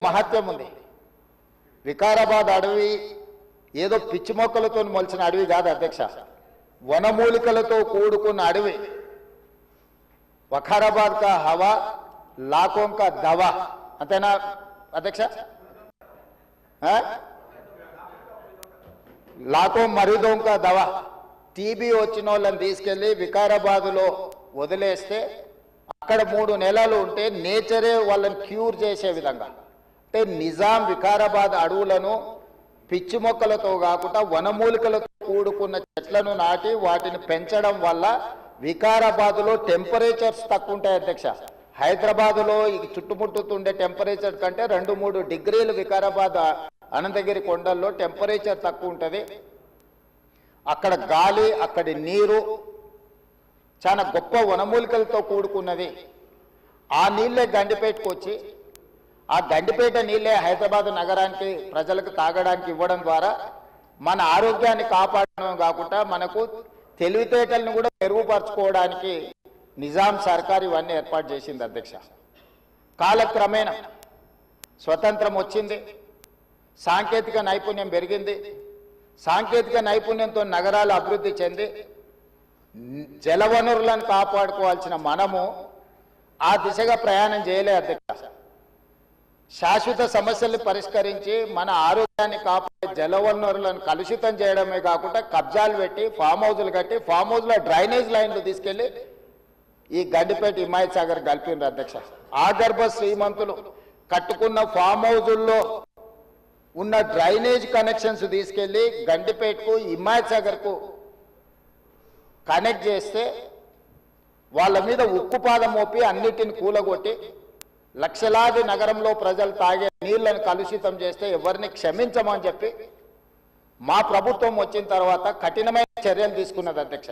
మహత్యం ఉంది. వికారాబాద్ అడవి ఏదో పిచ్చి మొక్కలతో మొలిచిన అడవి కాదు అధ్యక్ష, వనమూలికలతో కూడుకున్న అడవి. వఖారాబాద్ కా హవా లాఖోं का దవా, అంతేనా అధ్యక్ష? లాఖో మరీదోं का దవా. టీబీ వచ్చిన వాళ్ళని తీసుకెళ్లి వికారాబాద్లో వదిలేస్తే అక్కడ 3 నెలలు ఉంటే నేచరే వాళ్ళని క్యూర్ చేసే విధంగా, అంటే నిజాం వికారాబాద్ అడవులను పిచ్చి మొక్కలతో కాకుండా వనమూలికలతో కూడుకున్న చెట్లను నాటి వాటిని పెంచడం వల్ల వికారాబాద్లో టెంపరేచర్స్ తక్కువ ఉంటాయి అధ్యక్ష. హైదరాబాద్లో చుట్టుముట్టుతుండే టెంపరేచర్ కంటే 2-3 డిగ్రీలు వికారాబాద్ అనంతగిరి కొండల్లో టెంపరేచర్ తక్కువ ఉంటుంది. అక్కడ గాలి, అక్కడి నీరు చాలా గొప్ప వనమూలికలతో కూడుకున్నది. ఆ నీళ్ళే గండిపేటకు వచ్చి ఆ గండిపేట నీళ్ళే హైదరాబాద్ నగరానికి ప్రజలకు తాగడానికి ఇవ్వడం ద్వారా మన ఆరోగ్యాన్ని కాపాడడం కాకుండా మనకు తెలివితేటలను కూడా మెరుగుపరచుకోవడానికి నిజాం సర్కార్ ఇవన్నీ ఏర్పాటు చేసింది అధ్యక్ష. కాలక్రమేణా స్వతంత్రం వచ్చింది, సాంకేతిక నైపుణ్యం పెరిగింది. సాంకేతిక నైపుణ్యంతో నగరాలు అభివృద్ధి చెంది జలవనరులను కాపాడుకోవాల్సిన మనము ఆ దిశగా ప్రయాణం చేయలే అధ్యక్ష. శాశ్వత సమస్యల్ని పరిష్కరించి మన ఆరోగ్యాన్ని కాపాడే జలవనరులను కలుషితం చేయడమే కాకుండా కబ్జాలు పెట్టి ఫామ్ హౌజులు కట్టి ఫామ్ హౌస్లో డ్రైనేజ్ లైన్లు తీసుకెళ్లి ఈ గండిపేట హిమాయత్ సాగర్ కలిపిండ్రు అధ్యక్ష. ఆగర్భ శ్రీమంతులు కట్టుకున్న ఫామ్ హౌజుల్లో ఉన్న డ్రైనేజ్ కనెక్షన్స్ తీసుకెళ్లి గండిపేటకు హిమాయత్ సాగర్కు కనెక్ట్ చేస్తే వాళ్ళ మీద ఉక్కుపాదం మోపి అన్నిటిని కూలగొట్టి లక్షలాది నగరంలో ప్రజలు తాగే నీళ్లను కలుషితం చేస్తే ఎవరిని క్షమించమని చెప్పి మా ప్రభుత్వం వచ్చిన తర్వాత కఠినమైన చర్యలు తీసుకున్నది అధ్యక్ష.